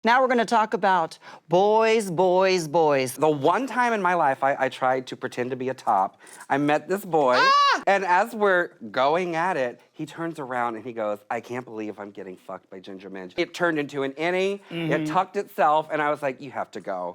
Now we're gonna talk about boys, boys, boys. The one time in my life I tried to pretend to be a top, I met this boy, and as we're going at it, he turns around and he goes, I can't believe I'm getting fucked by Ginger Minj. It turned into an innie, it tucked itself, and I was like, you have to go.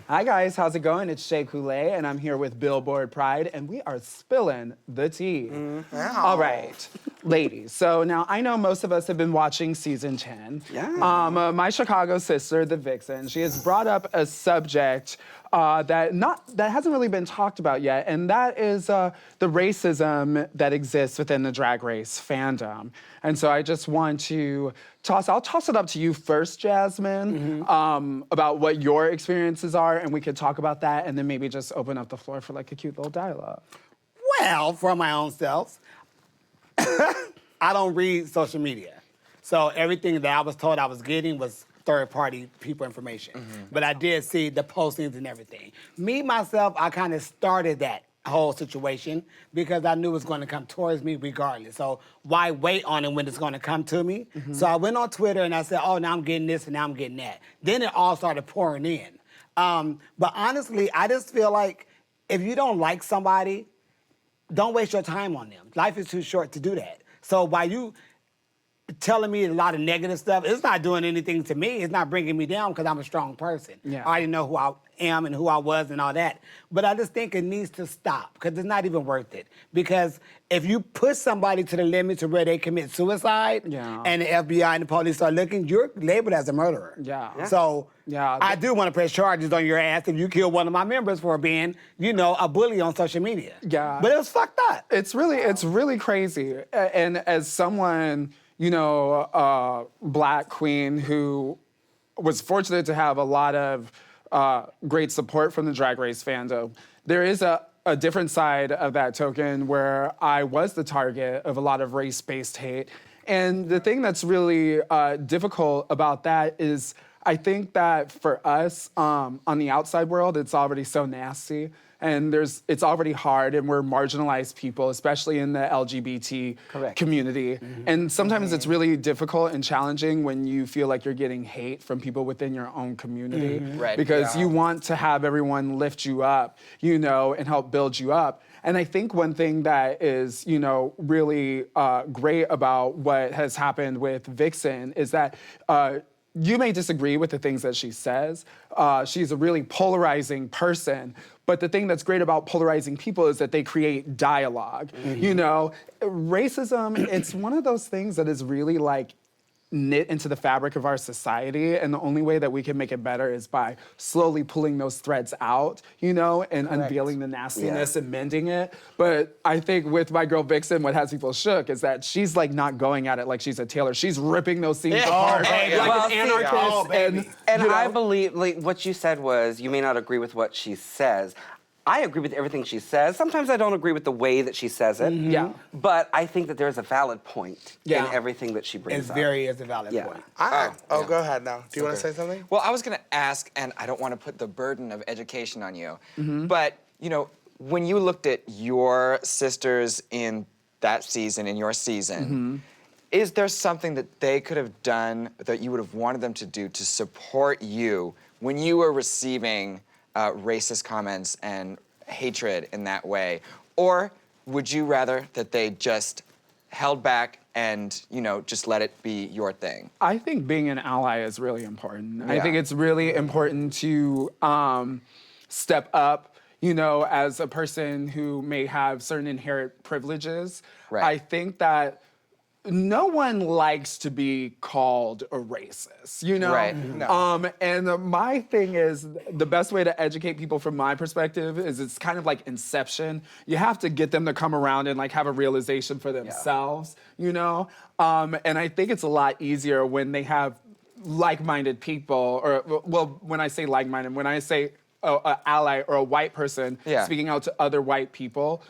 Hi guys, how's it going? It's Shea Couleé, and I'm here with Billboard Pride, and we are spilling the tea. All right, ladies. So now I know most of us have been watching season 10. Yeah. My Chicago sister, the Vixen, she has brought up a subject that hasn't really been talked about yet, and that is the racism that exists within the Drag Race fandom. And so I just want to I'll toss it up to you first, Jasmine, about what your experiences are, and we could talk about that, and then maybe just open up the floor for like a cute little dialogue. Well, for my own self, I don't read social media. So everything that I was told I was getting was third-party people information. But I did see the postings and everything. Me, myself, I kind of started that whole situation because I knew it was going to come towards me regardless. So why wait on it when it's going to come to me? So I went on Twitter and I said, oh, now I'm getting this and now I'm getting that. Then it all started pouring in. But honestly, I just feel like if you don't like somebody, don't waste your time on them. Life is too short to do that. So by you telling me a lot of negative stuff, it's not doing anything to me. It's not bringing me down because I'm a strong person. Yeah. I already know who I am and who I was and all that. But I just think it needs to stop because it's not even worth it. Because if you push somebody to the limit to where they commit suicide and the FBI and the police start looking, you're labeled as a murderer. So I do want to press charges on your ass if you kill one of my members for being, a bully on social media. But it was fucked up. It's really crazy. And as someone, a Black queen who was fortunate to have a lot of great support from the Drag Race fandom, there is a different side of that token where I was the target of a lot of race-based hate. And the thing that's really difficult about that is I think that for us, on the outside world, it's already so nasty. And it's already hard, and we're marginalized people, especially in the LGBT community. And sometimes it's really difficult and challenging when you feel like you're getting hate from people within your own community. Because you want to have everyone lift you up, and help build you up. And I think one thing that is, really great about what has happened with Vixen is that you may disagree with the things that she says. She's a really polarizing person. But the thing that's great about polarizing people is that they create dialogue. Racism, it's one of those things that is really like knit into the fabric of our society, and the only way that we can make it better is by slowly pulling those threads out, and unveiling the nastiness and mending it. But I think with my girl Vixen, what has people shook is that she's like not going at it like she's a tailor. She's ripping those scenes apart like an anarchist. And I believe, like what you said was, you may not agree with what she says. I agree with everything she says. Sometimes I don't agree with the way that she says it. But I think that there's a valid point in everything that she brings up. It's a valid point. Go ahead now. Do you want to say something? Well, I was going to ask, and I don't want to put the burden of education on you, but, when you looked at your sisters in that season, in your season, is there something that they could have done that you would have wanted them to do to support you when you were receiving racist comments and hatred in that way? Or would you rather that they just held back and, just let it be your thing? I think being an ally is really important. I think it's really important to step up, as a person who may have certain inherent privileges. I think that no one likes to be called a racist, And my thing is, the best way to educate people from my perspective is it's kind of like Inception. You have to get them to come around and like have a realization for themselves, And I think it's a lot easier when they have like-minded people, or well, when I say like-minded, when I say an ally or a white person speaking out to other white people,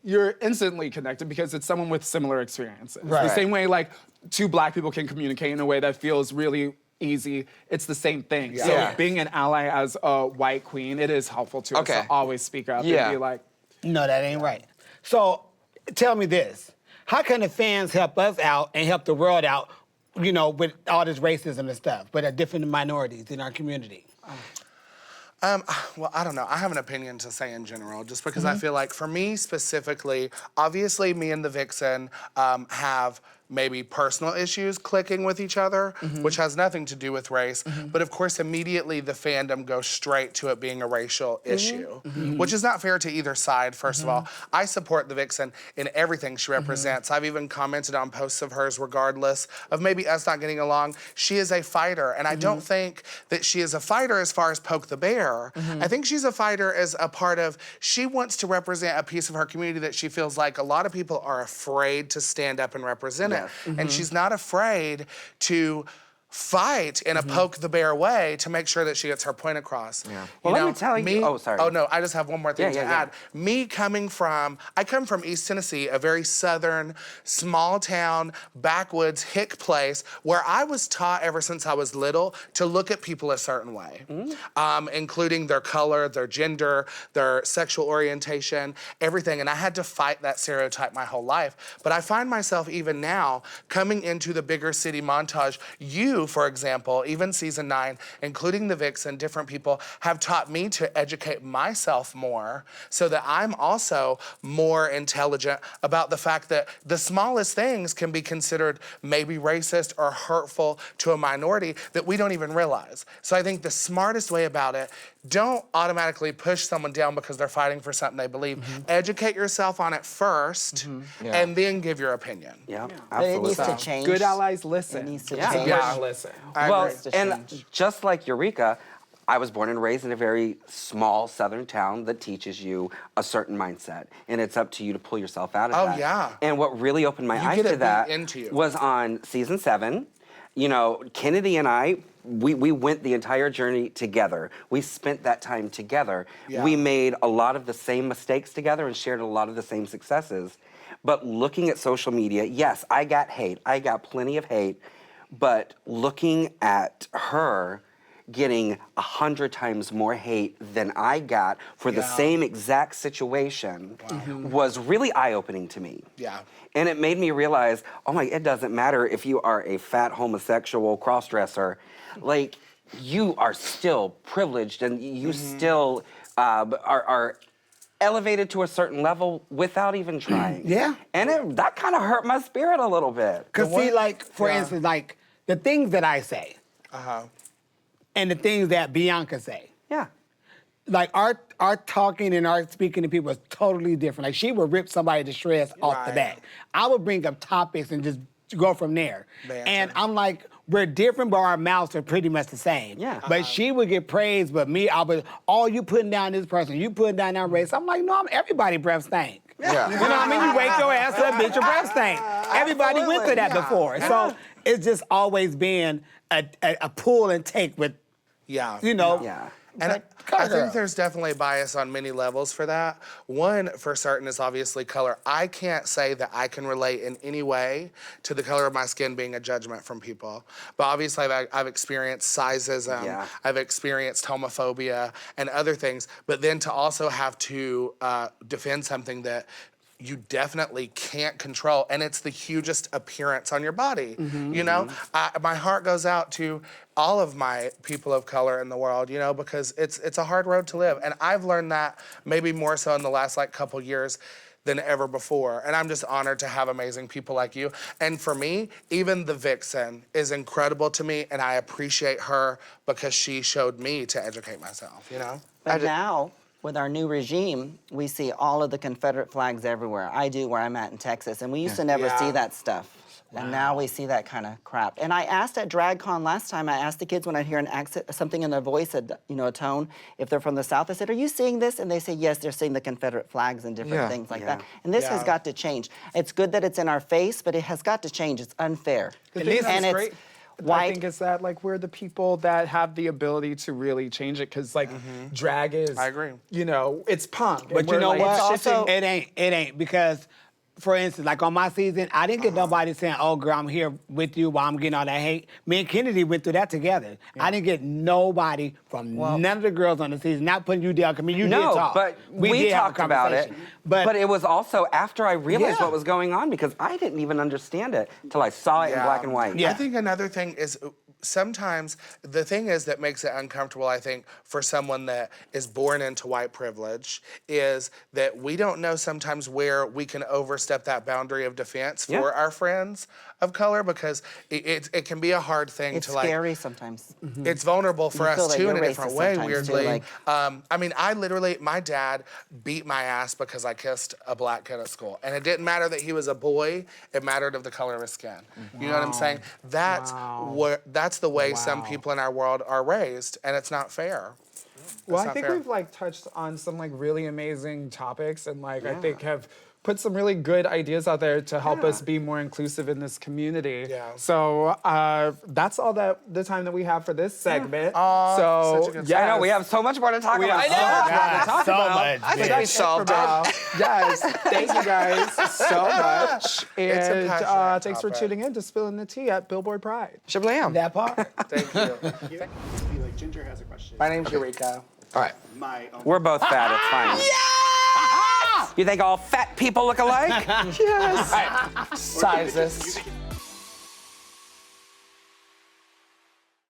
you're instantly connected because it's someone with similar experiences. Right. The same way like two black people can communicate in a way that feels really easy, it's the same thing. Yeah. So being an ally as a white queen, it is helpful to us to always speak up and be like, no, that ain't right. So tell me this, how can the fans help us out and help the world out, you know, with all this racism and stuff, but at different minorities in our community? Well, I don't know. I have an opinion to say in general, just because I feel like for me specifically, obviously me and the Vixen have maybe personal issues clicking with each other, which has nothing to do with race. But of course, immediately the fandom goes straight to it being a racial issue, which is not fair to either side, first of all. I support the Vixen in everything she represents. I've even commented on posts of hers regardless of maybe us not getting along. She is a fighter, and I don't think that she is a fighter as far as poke the bear. I think she's a fighter as a part of, she wants to represent a piece of her community that she feels like a lot of people are afraid to stand up and represent it. And she's not afraid to fight in a poke the bear way to make sure that she gets her point across. Well, let me tell you. Oh, sorry. Oh no, I just have one more thing to add. Me coming from, I come from East Tennessee, a very southern, small town, backwoods, hick place where I was taught ever since I was little to look at people a certain way, including their color, their gender, their sexual orientation, everything. And I had to fight that stereotype my whole life. But I find myself even now coming into the bigger city montage, for example, even season 9, including the Vixen, different people have taught me to educate myself more so that I'm also more intelligent about the fact that the smallest things can be considered maybe racist or hurtful to a minority that we don't even realize. So I think the smartest way about it, don't automatically push someone down because they're fighting for something they believe. Educate yourself on it first and then give your opinion. But Absolutely. it needs to change. good allies listen. It needs to Yeah. change. Yeah, listen. Well, to and change. just like Eureka, I was born and raised in a very small southern town that teaches you a certain mindset, and it's up to you to pull yourself out of Oh, that. yeah. And what really opened my eyes get to it that beat into you. was on season 7. You know, Kennedy and I, we went the entire journey together. We spent that time together. Yeah. We made a lot of the same mistakes together and shared a lot of the same successes. But looking at social media, yes, I got hate. I got plenty of hate. But looking at her getting 100 times more hate than I got for the same exact situation was really eye-opening to me. Yeah. And it made me realize, oh my, it doesn't matter if you are a fat homosexual cross-dresser, like, you are still privileged and you still are elevated to a certain level without even trying. And that kind of hurt my spirit a little bit. Because see, like, for instance, like, the things that I say and the things that Bianca say, like, our talking and our speaking to people is totally different. Like, she would rip somebody to shreds off the bat. I would bring up topics and just go from there. And I'm like, we're different, but our mouths are pretty much the same. But she would get praised, but me, I would, oh, you putting down this person, you putting down that race. I'm like, no, everybody breath stink. You know what I mean? You wake your ass up, bitch, your breath stink. Everybody went through that before. So it's just always been a pull and take with, you know. And I think there's definitely bias on many levels for that. One, for certain, is obviously color. I can't say that I can relate in any way to the color of my skin being a judgment from people. But obviously, I've experienced sizeism, I've experienced homophobia and other things. But then to also have to defend something that you definitely can't control, and it's the hugest appearance on your body. You know, my heart goes out to all of my people of color in the world, you know, because it's a hard road to live. And I've learned that maybe more so in the last couple years than ever before. And I'm just honored to have amazing people like you. And for me, even the Vixen is incredible to me, and I appreciate her because she showed me to educate myself, you know? But now, with our new regime, we see all of the Confederate flags everywhere. I do where I'm at in Texas, and we used to never see that stuff. And now we see that kind of crap. And I asked at DragCon last time, I asked the kids when I hear an accent, something in their voice, a tone, if they're from the South, I said, are you seeing this? And they say, yes, they're seeing the Confederate flags and different things like that. And this has got to change. It's good that it's in our face, but it has got to change. It's unfair. And it's great. white. think it's that like we're the people that have the ability to really change it because like drag is. I agree. You know, it's punk. But and you we're, know like, what? also- It ain't because, for instance, like on my season, I didn't get nobody saying, "Oh, girl, I'm here with you while I'm getting all that hate." Me and Kennedy went through that together. I didn't get nobody from none of the girls on the season. Not putting you down. I mean, you did No, talk. but we did have a talked about it. conversation. But it was also after I realized Yeah. what was going on because I didn't even understand it until I saw it in black and white. Yeah. I think another thing is sometimes the thing is that makes it uncomfortable, I think, for someone that is born into white privilege is that we don't know sometimes where we can overstep that boundary of defense for our friends of color because it can be a hard thing It's to like. scary sometimes. It's vulnerable for You feel us like too in you're a different racist way, sometimes, too, weirdly. like- I mean, I literally, my dad beat my ass because I kissed a black kid at school. And it didn't matter that he was a boy, it mattered of the color of his skin. You know what I'm saying? That's the way some people in our world are raised, and it's not fair. Well, It's I not think fair. we've like touched on some like really amazing topics and like I think have put some really good ideas out there to help us be more inclusive in this community. Yeah. So that's all the time that we have for this segment. such a good I know, we have so much more to talk about. God, so much. I think we solved it. Yes, thank you guys so much. It's a And passionate thanks for topic. tuning in to Spillin the Tea at Billboard Pride. Shablam. That part. Thank you. Like Ginger has a question. My name's Eureka. All right. My We're both fat, it's fine. You think all fat people look alike? Sizes.